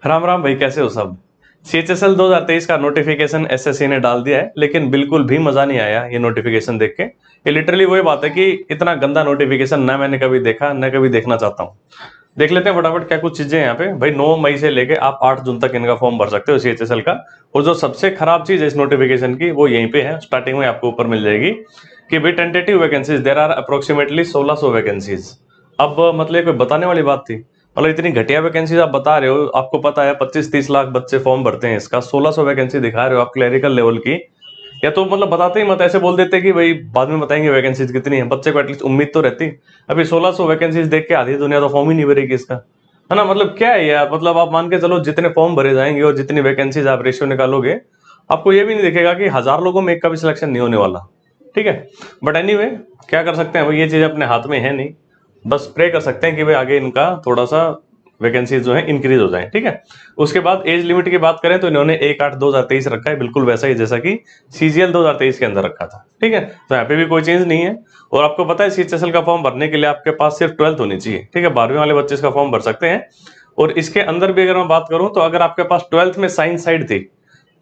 राम राम भाई, कैसे हो सब। CHSL 2023 का नोटिफिकेशन एसएससी ने डाल दिया है, लेकिन बिल्कुल भी मजा नहीं आया ये नोटिफिकेशन देख के। ये लिटरली वही बात है कि इतना गंदा नोटिफिकेशन ना मैंने कभी देखा ना कभी देखना चाहता हूँ। देख लेते हैं फटाफट क्या कुछ चीजें हैं यहाँ पे। भाई 9 मई से लेके आप 8 जून तक इनका फॉर्म भर सकते हो CHSL का। और जो सबसे खराब चीज है इस नोटिफिकेशन की वो यहीं पे है, स्टार्टिंग में आपको ऊपर मिल जाएगी कि भाई tentative vacancies there are approximately 1600 vacancies. अब मतलब ये कोई बताने वाली बात थी? मतलब इतनी घटिया वैकेंसीज आप बता रहे हो, आपको पता है 25-30 लाख बच्चे फॉर्म भरते हैं इसका, 1600 वैकेंसी दिखा रहे हो आप क्लरिकल लेवल की। या तो मतलब बताते ही मत, ऐसे बोल देते कि भाई बाद में बताएंगे वैकेंसीज कितनी है, बच्चे को एटलीस्ट उम्मीद तो रहती। अभी 1600 वैकेंसीज देख के आधी दुनिया तो फॉर्म ही नहीं भरेगी इसका, है ना। मतलब क्या है यार, मतलब आप मान के चलो जितने फॉर्म भरे जाएंगे और जितनी वैकेंसीज आप रेशियो निकालोगे, आपको ये भी नहीं दिखेगा कि 1000 लोगों में एक का भी सिलेक्शन नहीं होने वाला। ठीक है, बट एनीवे क्या कर सकते हैं भाई, ये चीज अपने हाथ में है नहीं। बस प्रे कर सकते हैं कि भाई आगे इनका थोड़ा सा वैकेंसीज जो है इंक्रीज हो जाए। ठीक है, उसके बाद एज लिमिट की बात करें तो इन्होंने 1/8/2023 रखा है, बिल्कुल वैसा ही जैसा कि CGL 2023 के अंदर रखा था। ठीक है, तो यहाँ पे भी कोई चेंज नहीं है। और आपको पता है CHSL का फॉर्म भरने के लिए आपके पास सिर्फ 12th होनी चाहिए। ठीक है, 12वीं वाले बच्चे इसका फॉर्म भर सकते हैं। और इसके अंदर भी अगर मैं बात करूं तो अगर आपके पास 12th में साइंस साइड थी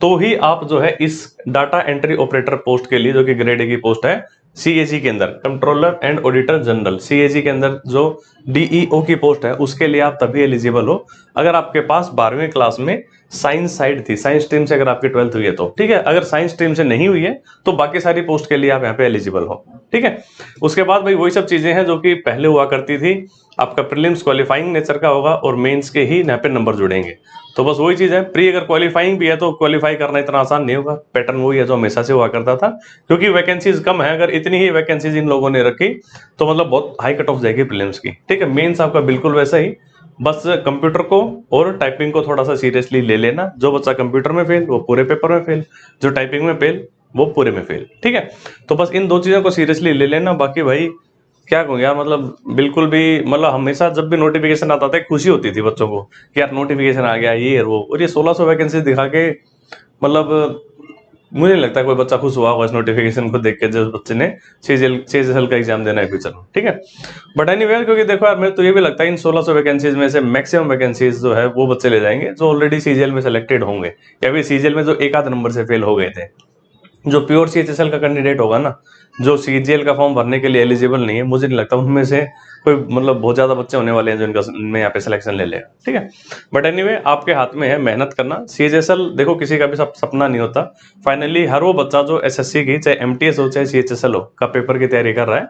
तो ही आप जो है इस डाटा एंट्री ऑपरेटर पोस्ट के लिए, जो कि ग्रेड ए की पोस्ट है, CAG के अंदर controller and auditor general, CAG के अंदर जो DEO की पोस्ट है उसके लिए आप तभी एलिजिबल हो अगर आपके पास 12वीं क्लास में साइंस साइड थी, साइंस स्ट्रीम से अगर आपकी 12th हुई है तो। ठीक है, अगर साइंस स्ट्रीम से नहीं हुई है तो बाकी सारी पोस्ट के लिए आप यहाँ पे एलिजिबल हो। ठीक है, उसके बाद भाई वही सब चीजें हैं जो कि पहले हुआ करती थी। आपका प्रीलिम्स क्वालिफाइंग नेचर का होगा और मेंस के ही यहाँ पे नंबर जुड़ेंगे। तो बस वही चीज है, प्री अगर क्वालिफाइंग भी है तो क्वालिफाई करना इतना आसान नहीं होगा। पैटर्न वही है जो हमेशा से हुआ करता था, क्योंकि वैकेंसीज कम है। अगर इतनी ही वैकेंसीज इन लोगों ने रखी तो मतलब बहुत हाई कट ऑफ जाएगी प्रीलिम्स की। ठीक है, मेंस आपका बिल्कुल वैसा ही, बस कंप्यूटर को और टाइपिंग को थोड़ा सा सीरियसली ले लेना। जो बच्चा कंप्यूटर में फेल वो पूरे पेपर में फेल, जो टाइपिंग में फेल वो पूरे में फेल। ठीक है, तो बस इन दो चीजों को सीरियसली ले लेना। बाकी भाई क्या कहूँ यार, मतलब बिल्कुल भी, मतलब हमेशा जब भी नोटिफिकेशन आता था खुशी होती थी बच्चों को कि यार नोटिफिकेशन आ गया ये वो। और ये 1600 वैकेंसी दिखा के मतलब मुझे नहीं लगता कोई बच्चा खुश हुआ होगा इस नोटिफिकेशन को देख के, जिस बच्चे ने CHSL का एग्जाम देना है फ्यूचर में। ठीक है, बट एनीवे क्योंकि देखो यार, मेरे तो ये भी लगता है इन 1600 वैकेंसीज में से मैक्सिमम वैकेंसीज जो है वो बच्चे ले जाएंगे जो ऑलरेडी CGL में सेलेक्टेड होंगे, या फिर CGL में जो एक आध नंबर से फेल हो गए थे। जो प्योर CHSL का कैंडिडेट होगा ना, जो CGL का फॉर्म भरने के लिए एलिजिबल नहीं है, मुझे नहीं लगता उनमें से कोई मतलब बहुत ज्यादा बच्चे होने वाले हैं जो इनका में यहाँ पे सिलेक्शन ले लेगा। ठीक है, बट एनीवे आपके हाथ में है, मेहनत करना। CHSL देखो किसी का भी सपना नहीं होता। फाइनली हर वो बच्चा जो SSC की, चाहे MTS हो चाहे CHSL हो, का पेपर की तैयारी कर रहा है,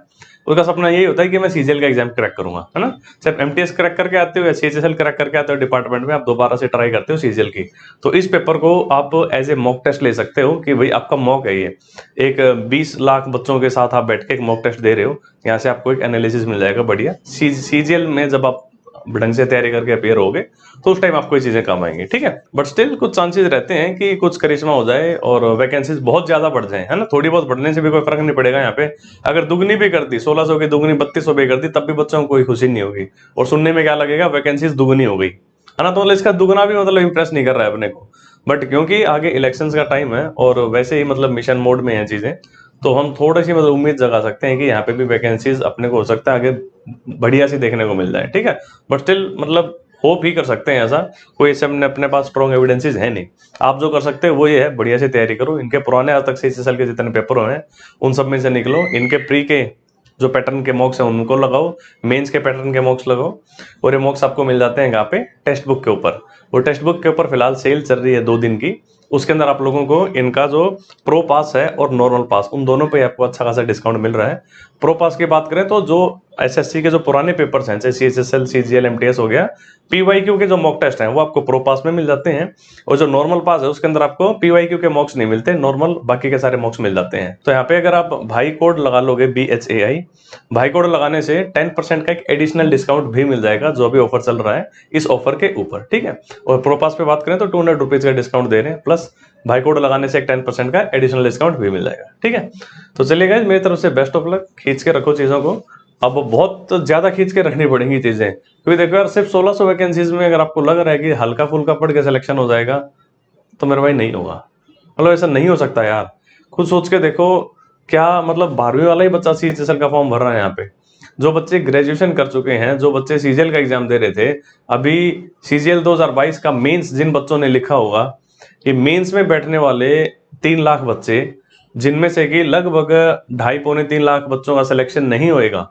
उसका सपना यही होता है कि मैं CGL का एग्जाम क्रैक करूंगा, है ना। सिर्फ MTS क्रैक करके आते हो या CHSL क्रैक करके आते हो डिपार्टमेंट में, आप दोबारा से ट्राई करते हो CGL की। तो इस पेपर को आप एज ए मॉक टेस्ट ले सकते हो कि भाई आपका मॉक है ये। एक 20 लाख बच्चों के साथ आप बैठ के एक मॉक टेस्ट दे रहे हो, यहाँ से आपको एक एनालिसिस मिल जाएगा बढ़िया। CGL में जब आप ढंग से तैयारी करके अपेयर होगे तो उस टाइम आपको ये चीजें काम आएंगी। ठीक है, बट स्टिल कुछ चांसेस रहते हैं कि कुछ करिश्मा हो जाए और वैकेंसीज बहुत ज्यादा बढ़ जाए, है ना। थोड़ी बहुत बढ़ने से भी कोई फर्क नहीं पड़ेगा यहाँ पे। अगर दुगनी भी कर दी, 1600 की दुगनी 3200 भी कर दी, तब भी बच्चों को कोई खुशी नहीं होगी। और सुनने में क्या लगेगा, वैकेंसीज दुगनी हो गई, है ना। तो मतलब इसका दुगना भी मतलब इंप्रेस नहीं कर रहा है अपने को। बट क्योंकि आगे इलेक्शंस का टाइम है और वैसे ही मतलब मिशन मोड में है चीजें, तो हम थोड़ी सी मतलब उम्मीद जगा सकते हैं कि यहाँ पे भी वैकेंसीज अपने को हो सकता है आगे बढ़िया सी देखने को मिल जाए। ठीक है, बट स्टिल मतलब होप ही कर सकते हैं ऐसा। कोई ऐसे अपने पास स्ट्रॉन्ग एविडेंसेस है नहीं। आप जो कर सकते हैं वो ये है, बढ़िया से तैयारी करो। इनके पुराने आज तक CHSL के जितने पेपर हुए हैं उन सब में से निकलो, इनके प्री के जो पैटर्न के मॉक्स हैं उनको लगाओ, मेंस के पैटर्न के मॉक्स लगाओ। और ये मॉक्स आपको मिल जाते हैं यहाँ पे टेक्स्ट बुक के ऊपर। वो टेक्स्ट बुक के ऊपर फिलहाल सेल चल रही है 2 दिन की। उसके अंदर आप लोगों को इनका जो प्रो पास है और नॉर्मल पास, उन दोनों पे आपको अच्छा खासा डिस्काउंट मिल रहा है। प्रो पास की बात करें तो जो SSC के जो पुराने पेपर्स हैं, जैसे CHSL CGL MTS हो गया, PYQ के जो मॉक टेस्ट हैं वो आपको प्रो पास में मिल जाते हैं। और जो नॉर्मल पास है उसके अंदर आपको PYQ के मॉक्स नहीं मिलते, नॉर्मल बाकी के सारे मॉक्स मिल जाते हैं। तो यहाँ पे अगर आप भाई कोड लगा लोगे BHAI, भाई कोड लगाने से 10% का एक एडिशनल डिस्काउंट भी मिल जाएगा, जो भी ऑफर चल रहा है इस ऑफर के ऊपर। ठीक है, और प्रो पास पे बात करें तो 200 रुपीज का डिस्काउंट दे रहे हैं, प्लस भाई कोड लगाने से एक 10% का एडिशनल डिस्काउंट भी मिल जाएगा। ठीक है, तो चलिए गाइस, मेरी तरफ से बेस्ट ऑफ लक। खींच के रखो चीजों को, अब बहुत ज्यादा खींच के रखनी पड़ेंगी चीजें, क्योंकि देखो यार सिर्फ 1600 वैकेंसीज में अगर आपको लग रहा है कि हल्का फुल्का पढ़ के सिलेक्शन हो जाएगा, तो मेरे भाई नहीं होगा। मतलब ऐसा नहीं हो सकता यार। खुद सोच के देखो, क्या मतलब 12वीं वाला ही बच्चा CHSL का फॉर्म भर रहा है यहाँ पे। जो बच्चे ग्रेजुएशन कर चुके हैं, जो बच्चे सीजीएल का एग्जाम दे रहे थे, अभी सीजीएल 2022 का मेंस जिन बच्चों ने लिखा होगा, ये मेंस में बैठने वाले 3 लाख बच्चे, जिनमें से कि लगभग 2.5 पौने 3 लाख बच्चों का सिलेक्शन नहीं होएगा,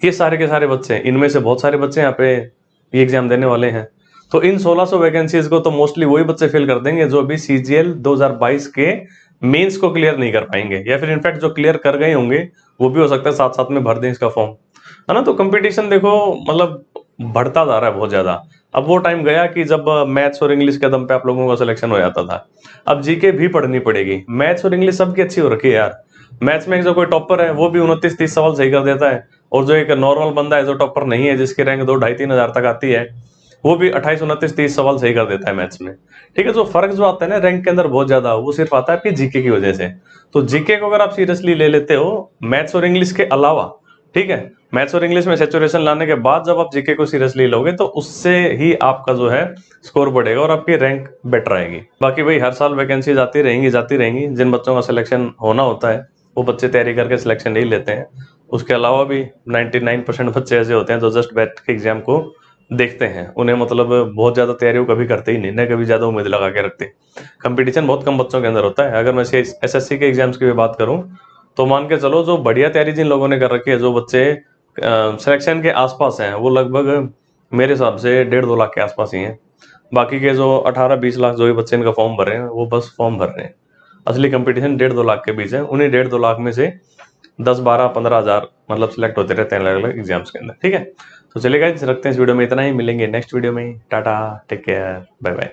ये सारे के सारे बच्चे हैं, इनमें से बहुत सारे बच्चे यहाँ पे ये एग्जाम देने वाले हैं। तो इन 1600 वैकेंसीज को तो मोस्टली वही बच्चे फिल कर देंगे जो अभी सीजीएल 2022 के मेंस को क्लियर नहीं कर पाएंगे, या फिर इनफैक्ट जो क्लियर कर गए होंगे वो भी हो सकता है साथ साथ में भर दें इसका फॉर्म, है ना। तो कंपटीशन देखो मतलब बढ़ता जा रहा है बहुत ज्यादा। अब वो टाइम गया कि जब मैथ्स और इंग्लिश के दम पे आप लोगों का सिलेक्शन हो जाता था। अब जीके भी पढ़नी पड़ेगी। मैथ्स और इंग्लिश सबकी अच्छी हो रखी है यार। मैथ्स में जो कोई टॉपर है वो भी 29-30 सवाल सही कर देता है, और जो एक नॉर्मल बंदा है जो टॉपर नहीं है, जिसकी रैंक 2-2.5-3 हजार तक आती है, वो भी 28-29-30 सवाल सही कर देता है मैथ्स में। ठीक है, जो फर्क जो आता है ना रैंक के अंदर बहुत ज्यादा, वो सिर्फ आता है आपकी जीके की वजह से। तो जीके को अगर आप सीरियसली ले लेते हो मैथ्स और इंग्लिश के अलावा, ठीक है, मैथ्स और इंग्लिश में सेचुरेशन लाने के बाद जब आप जीके को सीरियसली लोगे तो उससे ही आपका जो है स्कोर बढ़ेगा और आपकी रैंक बेटर आएगी। बाकी भाई हर साल वैकेंसी जाती रहेंगी। जिन बच्चों का सिलेक्शन होना होता है वो बच्चे तैयारी करके सिलेक्शन नहीं लेते हैं। उसके अलावा भी 99% बच्चे ऐसे होते हैं जो जस्ट बैठ के एग्जाम को देखते हैं, उन्हें मतलब बहुत ज्यादा तैयारी कभी करते ही नहीं, न कभी ज्यादा उम्मीद लगा के रखते। कंपटीशन बहुत कम बच्चों के अंदर होता है। अगर मैं एसएससी के एग्जाम्स की भी बात करूं तो मान के चलो जो बढ़िया तैयारी जिन लोगों ने कर रखी है, जो बच्चे सिलेक्शन के आसपास हैं, वो लगभग मेरे हिसाब से 1.5-2 लाख के आसपास ही हैं। बाकी के जो 18-20 लाख जो भी बच्चे इनका फॉर्म भर रहे हैं वो बस फॉर्म भर रहे हैं। असली कंपटीशन 1.5-2 लाख के बीच है। उन्हीं 1.5-2 लाख में से 10-12-15 हजार मतलब सिलेक्ट होते रहते हैं अलग अलग एग्जाम्स के अंदर। ठीक है, तो चलिए गाइस रखते हैं इस वीडियो में इतना ही, मिलेंगे नेक्स्ट वीडियो में। Tata, take care, bye bye.